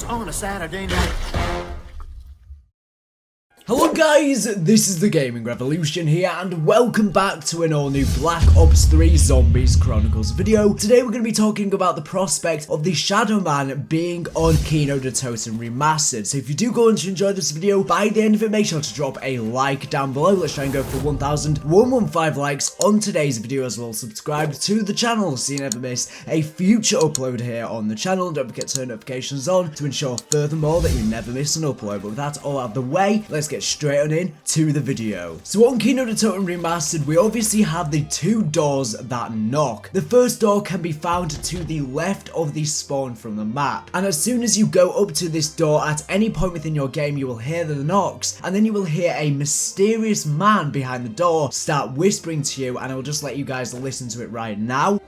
on a Saturday night. Hello guys, this is the Gaming Revolution here and welcome back to an all new Black Ops 3 Zombies Chronicles video. Today we're going to be talking about the prospect of the Shadowman being on KINO Der Toten Remastered. So if you do go on to enjoy this video, by the end of it make sure to drop a like down below. Let's try and go for 1,115 likes on today's video, as well as subscribe to the channel so you never miss a future upload here on the channel. Don't forget to turn notifications on to ensure furthermore that you never miss an upload. But with that all out of the way, let's get straight on in to the video. So on KINO Der Toten Remastered, we obviously have the two doors that knock. The first door can be found to the left of the spawn from the map, and as soon as you go up to this door at any point within your game, you will hear the knocks, and then you will hear a mysterious man behind the door start whispering to you, and I will just let you guys listen to it right now.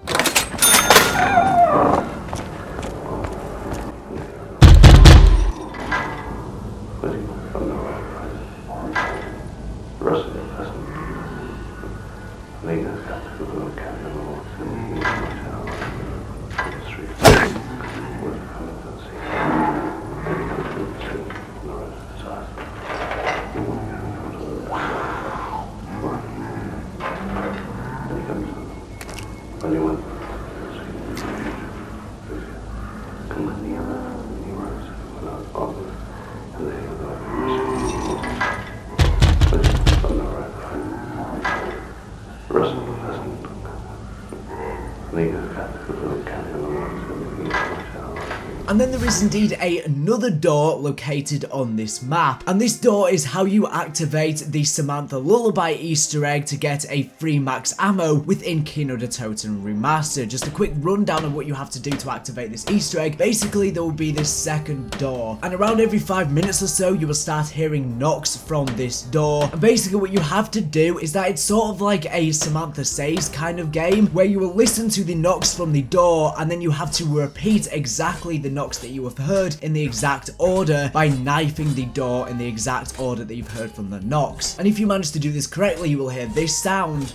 And then there is indeed another door located on this map, and this door is how you activate the Samantha lullaby Easter egg to get a free max ammo within KINO Der Toten Remastered. Just a quick rundown of what you have to do to activate this Easter egg. Basically, there will be this second door, and around every 5 minutes or so you will start hearing knocks from this door, and basically what you have to do is that it's sort of like a Samantha Says kind of game, where you will listen to the knocks from the door and then you have to repeat exactly the knocks that you have heard in the exact order by knifing the door in the exact order that you've heard from the knocks. And if you manage to do this correctly, you will hear this sound.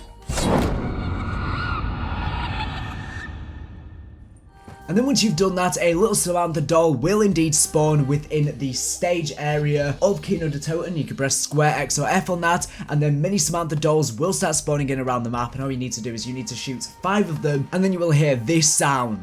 And then once you've done that, a little Samantha doll will indeed spawn within the stage area of KINO Der Toten. You can press square X or F on that, and then many Samantha dolls will start spawning in around the map, and all you need to do is you need to shoot 5 of them, and then you will hear this sound.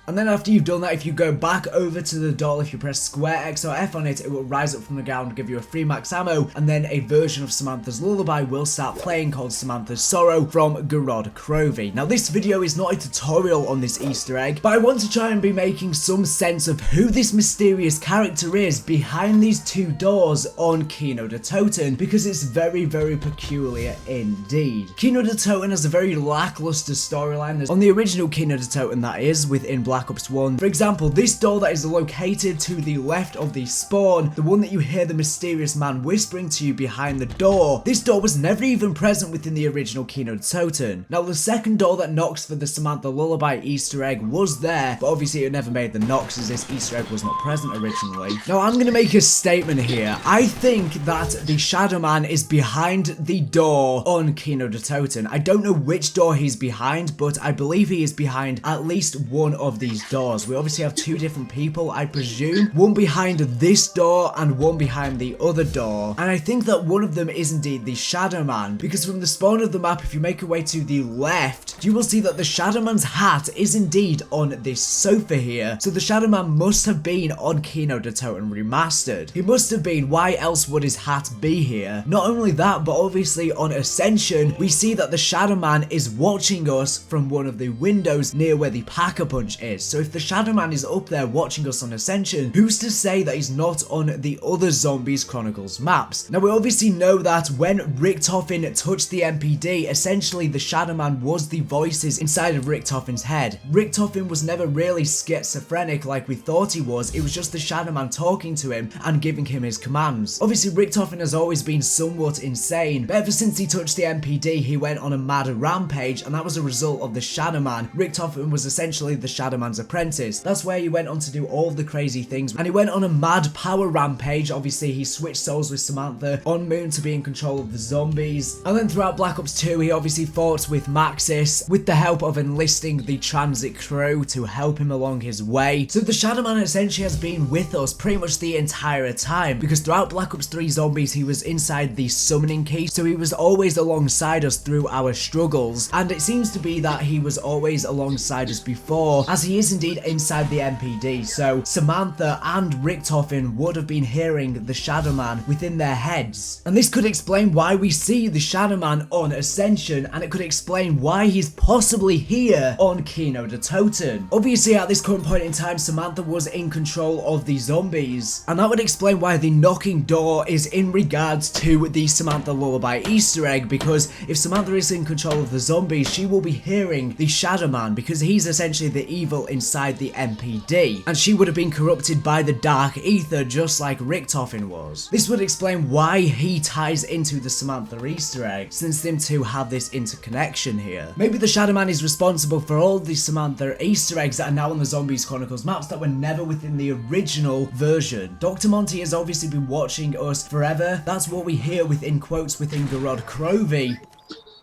And then after you've done that, if you go back over to the doll, if you press square X or F on it, it will rise up from the ground, give you a free max ammo, and then a version of Samantha's lullaby will start playing called Samantha's Sorrow from Garod Crovey. Now this video is not a tutorial on this Easter egg, but I want to try and be making some sense of who this mysterious character is behind these two doors on KINO Der Toten, because it's very, very peculiar indeed. KINO Der Toten has a very lackluster storyline on the original KINO Der Toten, that is, within Black Ops 1. For example, this door that is located to the left of the spawn, the one that you hear the mysterious man whispering to you behind the door, this door was never even present within the original KINO Der Toten. Now the second door that knocks for the Samantha lullaby Easter egg was there, but obviously it never made the knocks as this Easter egg was not present originally. Now I'm going to make a statement here. I think that the Shadowman is behind the door on KINO Der Toten. I don't know which door he's behind, but I believe he is behind at least one of these doors. We obviously have 2 different people, I presume, one behind this door and one behind the other door, and I think that one of them is indeed the Shadowman, because from the spawn of the map, if you make your way to the left, you will see that the Shadowman's hat is indeed on this sofa here. So the Shadowman must have been on KINO Der Toten Remastered. He must have been, why else would his hat be here? Not only that, but obviously on Ascension, we see that the Shadowman is watching us from one of the windows near where the Pack-a-Punch is. So if the Shadowman is up there watching us on Ascension, who's to say that he's not on the other Zombies Chronicles maps? Now we obviously know that when Richtofen touched the MPD, essentially the Shadowman was the voices inside of Richtofen's head. Richtofen was never really schizophrenic like we thought he was, it was just the Shadowman talking to him and giving him his commands. Obviously Richtofen has always been somewhat insane, but ever since he touched the MPD he went on a mad rampage, and that was a result of the Shadowman. Richtofen was essentially the Shadowman Man's apprentice. That's where he went on to do all the crazy things, and he went on a mad power rampage. Obviously, he switched souls with Samantha on Moon to be in control of the zombies. And then throughout Black Ops 2, he obviously fought with Maxis with the help of enlisting the transit crew to help him along his way. So the Shadowman essentially has been with us pretty much the entire time, because throughout Black Ops 3 Zombies, he was inside the summoning key, so he was always alongside us through our struggles. And it seems to be that he was always alongside us before, as he is indeed inside the MPD. So Samantha and Richtofen would have been hearing the Shadowman within their heads. And this could explain why we see the Shadowman on Ascension, and it could explain why he's possibly here on KINO Der Toten. Obviously, at this current point in time, Samantha was in control of the zombies, and that would explain why the knocking door is in regards to the Samantha lullaby Easter egg, because if Samantha is in control of the zombies, she will be hearing the Shadowman, because he's essentially the evil inside the MPD, and she would have been corrupted by the dark ether just like Richtofen was. This would explain why he ties into the Samantha Easter egg, since them two have this interconnection here. Maybe the Shadowman is responsible for all the Samantha Easter eggs that are now on the Zombies Chronicles maps that were never within the original version. Dr. Monty has obviously been watching us forever. That's what we hear within quotes within Garod Crovey.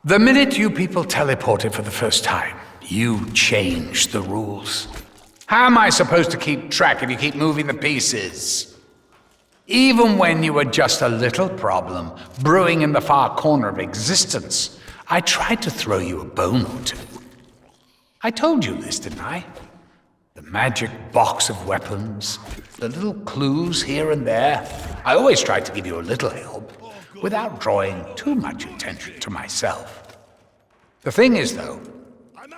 The minute you people teleported for the first time, you changed the rules. How am I supposed to keep track if you keep moving the pieces? Even when you were just a little problem, brewing in the far corner of existence, I tried to throw you a bone or two. I told you this, didn't I? The magic box of weapons, the little clues here and there. I always tried to give you a little help, without drawing too much attention to myself. The thing is, though,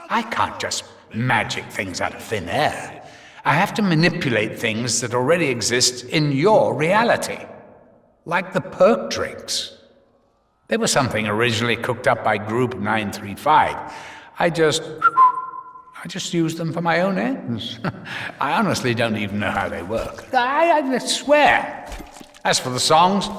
I can't just magic things out of thin air. I have to manipulate things that already exist in your reality. Like the perk drinks. They were something originally cooked up by Group 935. I just used them for my own ends. I honestly don't even know how they work. I swear. As for the songs,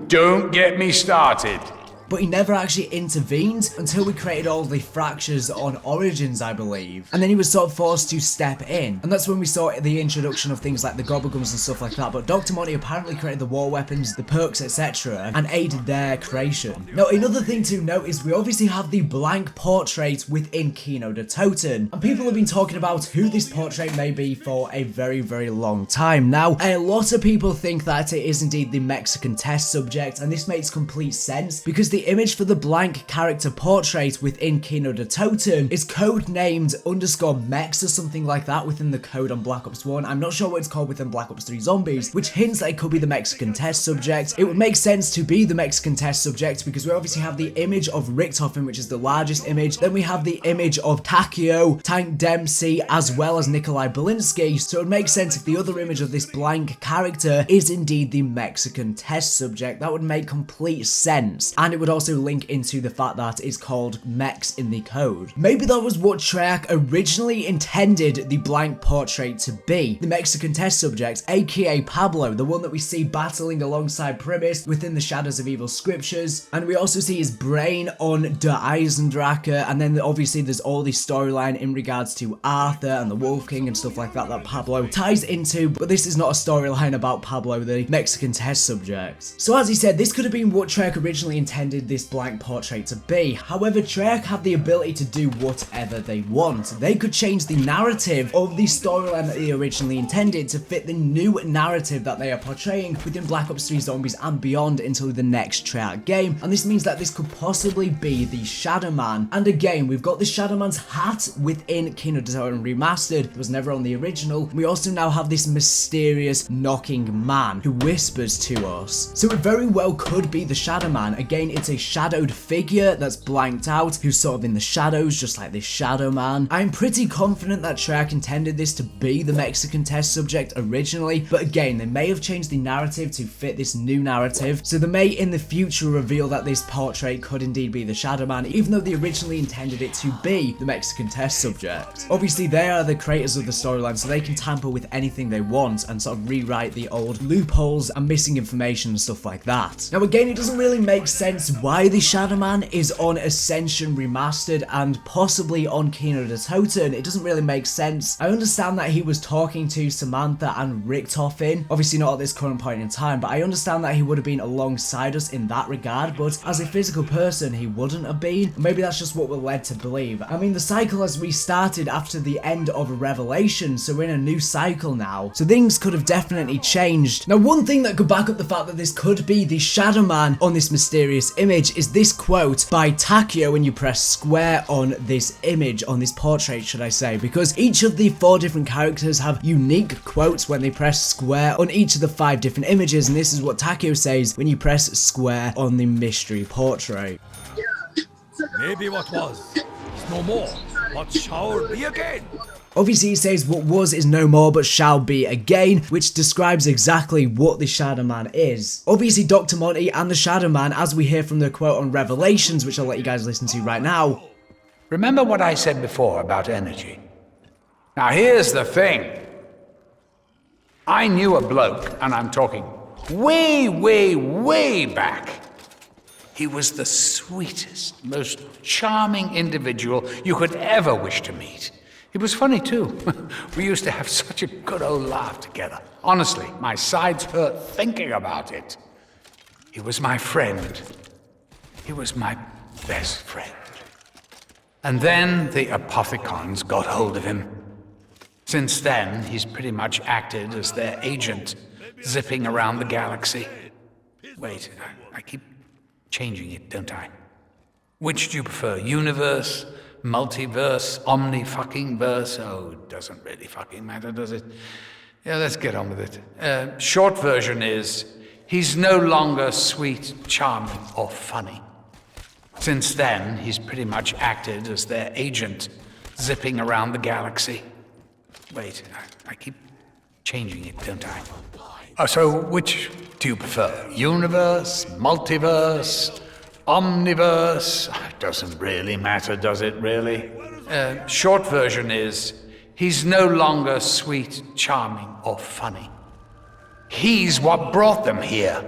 don't get me started. But he never actually intervened until we created all the fractures on Origins, I believe. And then he was sort of forced to step in. And that's when we saw the introduction of things like the gobblegums and stuff like that. But Dr. Monty apparently created the war weapons, the perks, etc. and aided their creation. Now, another thing to note is we obviously have the blank portrait within KINO Der Toten. And people have been talking about who this portrait may be for a very, very long time. Now, a lot of people think that it is indeed the Mexican test subject. And this makes complete sense because the image for the blank character portrait within KINO Der Toten is codenamed _Mex or something like that within the code on Black Ops 1. I'm not sure what it's called within Black Ops 3 Zombies, which hints that it could be the Mexican test subject. It would make sense to be the Mexican test subject because we obviously have the image of Richtofen, which is the largest image. Then we have the image of Takio, Tank Dempsey, as well as Nikolai Belinsky. So it would make sense if the other image of this blank character is indeed the Mexican test subject. That would make complete sense. And it would also link into the fact that it's called Mex in the code. Maybe that was what Treyarch originally intended the blank portrait to be. The Mexican test subject, aka Pablo, the one that we see battling alongside Primus within the Shadows of Evil scriptures. And we also see his brain on Der Eisendrache, and then obviously there's all the storyline in regards to Arthur and the Wolf King and stuff like that that Pablo ties into, but this is not a storyline about Pablo, the Mexican test subject. So as he said, this could have been what Treyarch originally intended this blank portrait to be. However, Treyarch have the ability to do whatever they want. They could change the narrative of the storyline that they originally intended to fit the new narrative that they are portraying within Black Ops 3 Zombies and beyond until the next Treyarch game. And this means that this could possibly be the Shadowman. And again, we've got the Shadowman's hat within KINO Der Toten Remastered. It was never on the original. We also now have this mysterious knocking man who whispers to us. So it very well could be the Shadowman. Again, it's a shadowed figure that's blanked out, who's sort of in the shadows, just like this Shadow Man. I'm pretty confident that Treyarch intended this to be the Mexican test subject originally, but again, they may have changed the narrative to fit this new narrative, so they may in the future reveal that this portrait could indeed be the Shadow Man, even though they originally intended it to be the Mexican test subject. Obviously, they are the creators of the storyline, so they can tamper with anything they want and sort of rewrite the old loopholes and missing information and stuff like that. Now again, it doesn't really make sense why the Shadowman is on Ascension Remastered and possibly on KINO DER TOTEN, it doesn't really make sense. I understand that he was talking to Samantha and Richtofen, obviously not at this current point in time, but I understand that he would have been alongside us in that regard, but as a physical person, he wouldn't have been. Maybe that's just what we're led to believe. I mean, the cycle has restarted after the end of Revelation, so we're in a new cycle now. So things could have definitely changed. Now, one thing that could back up the fact that this could be the Shadowman on this mysterious image is this quote by Takio when you press square on this image, on this portrait, should I say, because each of the 4 different characters have unique quotes when they press square on each of the 5 different images, and this is what Takio says when you press square on the mystery portrait. Maybe what was is no more, what shall be again. Obviously, he says what was is no more but shall be again, which describes exactly what the Shadowman is. Obviously, Dr. Monty and the Shadowman, as we hear from the quote on Revelations, which I'll let you guys listen to right now. Remember what I said before about energy? Now here's the thing. I knew a bloke, and I'm talking way, way, way back. He was the sweetest, most charming individual you could ever wish to meet. He was funny too. We used to have such a good old laugh together. Honestly, my sides hurt thinking about it. He was my friend. He was my best friend. And then the Apothecons got hold of him. Since then, he's pretty much acted as their agent, zipping around the galaxy. Wait, I keep changing it, don't I? Which do you prefer, universe, multiverse, omni-fucking-verse? Oh, it doesn't really fucking matter, does it? Yeah, let's get on with it. Short version is, he's no longer sweet, charming, or funny. Since then, he's pretty much acted as their agent, zipping around the galaxy. Wait, I keep changing it, don't I? Oh, so which do you prefer? Universe, multiverse, omniverse? It doesn't really matter, does it really? Short version is, he's no longer sweet, charming, or funny. He's what brought them here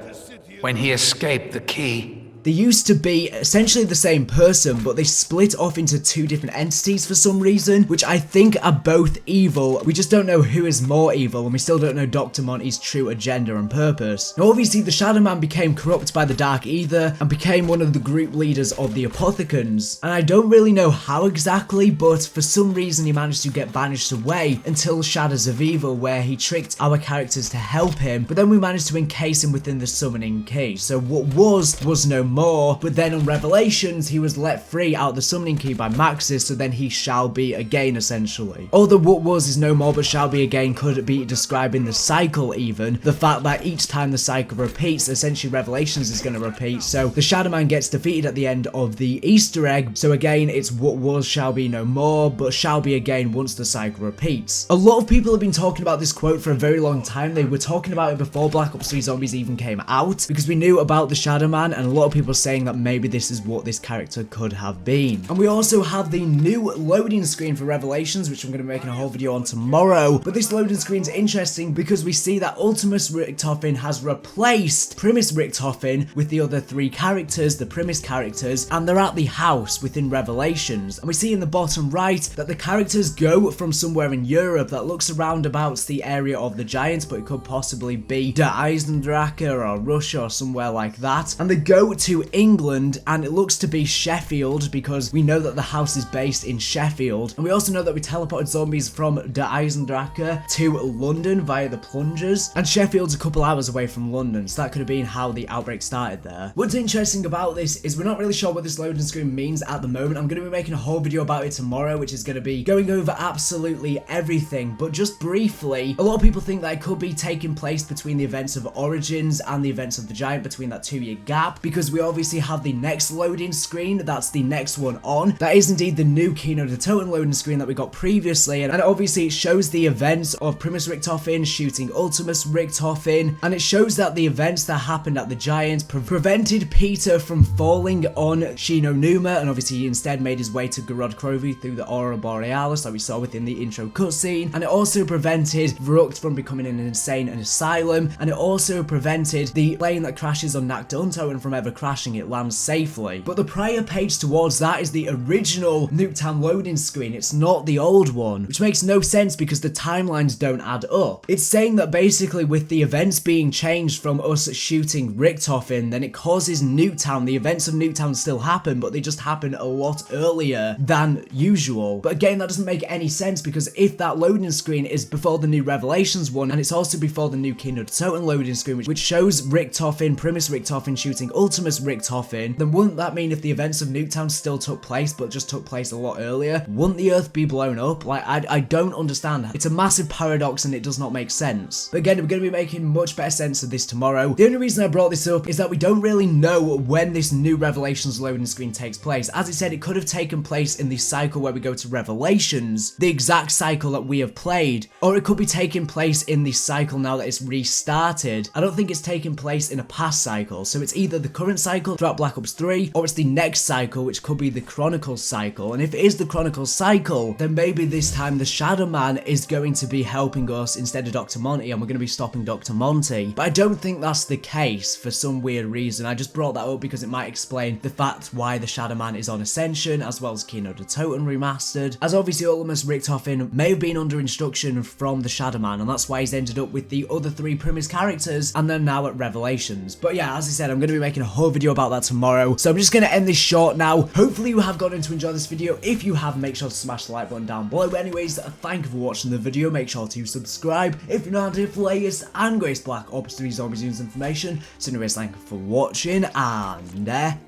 when he escaped the key. They used to be essentially the same person, but they split off into 2 different entities for some reason, which I think are both evil. We just don't know who is more evil, and we still don't know Dr. Monty's true agenda and purpose. Now, obviously, the Shadowman became corrupt by the Dark Ether and became one of the group leaders of the Apothecons. And I don't really know how exactly, but for some reason he managed to get banished away until Shadows of Evil, where he tricked our characters to help him, but then we managed to encase him within the summoning key. So what was no more, but then on Revelations he was let free out the summoning key by Maxis, so then he shall be again essentially. Although what was is no more but shall be again could be describing the cycle, even the fact that each time the cycle repeats, essentially Revelations is going to repeat, so the Shadowman gets defeated at the end of the Easter egg, so again it's what was shall be no more but shall be again once the cycle repeats. A lot of people have been talking about this quote for a very long time. They were talking about it before Black Ops 3 Zombies even came out, because we knew about the Shadowman, and a lot of people saying that maybe this is what this character could have been. And we also have the new loading screen for Revelations, which I'm going to be making a whole video on tomorrow. But this loading screen is interesting because we see that Ultimus Richtofen has replaced Primus Richtofen with the other 3 characters, the Primus characters, and they're at the house within Revelations. And we see in the bottom right that the characters go from somewhere in Europe that looks around about the area of the Giants, but it could possibly be Der Eisendrache or Russia or somewhere like that. And they go to England, and it looks to be Sheffield because we know that the house is based in Sheffield. And we also know that we teleported zombies from Der Eisendrache to London via the plungers, and Sheffield's a couple hours away from London, so that could have been how the outbreak started there. What's interesting about this is we're not really sure what this loading screen means at the moment. I'm going to be making a whole video about it tomorrow, which is going to be going over absolutely everything, but just briefly, a lot of people think that it could be taking place between the events of Origins and the events of the Giant, between that 2-year gap, because we obviously have the next loading screen, that's the next one on. That is indeed the new KINO DER TOTEN loading screen that we got previously, and obviously it shows the events of Primus Richtofen shooting Ultimus Richtofen, and it shows that the events that happened at the Giant prevented Peter from falling on Shino Numa, and obviously he instead made his way to Gorod Krovi through the Aurora Borealis that we saw within the intro cutscene, and it also prevented Vrucht from becoming an insane asylum, and it also prevented the plane that crashes on Nakduntoten from ever crashing crashing, it lands safely. But the prior page towards that is the original Nuketown loading screen. It's not the old one, which makes no sense because the timelines don't add up. It's saying that basically with the events being changed from us shooting Richtofen, then it causes Nuketown. The events of Nuketown still happen, but they just happen a lot earlier than usual. But again, that doesn't make any sense because if that loading screen is before the new Revelations one, and it's also before the new KINO DER TOTEN loading screen, which shows Richtofen, Primus Richtofen shooting Ultimus Richtofen, then wouldn't that mean if the events of Nuketown still took place, but just took place a lot earlier, wouldn't the Earth be blown up? Like, I don't understand. It's a massive paradox and it does not make sense. But again, we're going to be making much better sense of this tomorrow. The only reason I brought this up is that we don't really know when this new Revelations loading screen takes place. As I said, it could have taken place in the cycle where we go to Revelations, the exact cycle that we have played, or it could be taking place in the cycle now that it's restarted. I don't think it's taking place in a past cycle, so it's either the current cycle throughout Black Ops 3, or it's the next cycle, which could be the Chronicles cycle. And if it is the Chronicles cycle, then maybe this time the Shadowman is going to be helping us instead of Dr. Monty, and we're going to be stopping Dr. Monty. But I don't think that's the case for some weird reason. I just brought that up because it might explain the fact why the Shadowman is on Ascension, as well as KINO DER TOTEN remastered, as obviously Ultimus Richtofen may have been under instruction from the Shadowman, and that's why he's ended up with the other 3 Primus characters, and they're now at Revelations. But yeah, as I said, I'm going to be making a whole video about that tomorrow, so I'm just going to end this short now. Hopefully you have gotten to enjoy this video. If you have, make sure to smash the like button down below. But anyways, thank you for watching the video. Make sure to subscribe if you're not here for the latest and greatest Black Ops 3 Zombies news information. So anyways, thank you for watching, and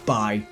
bye.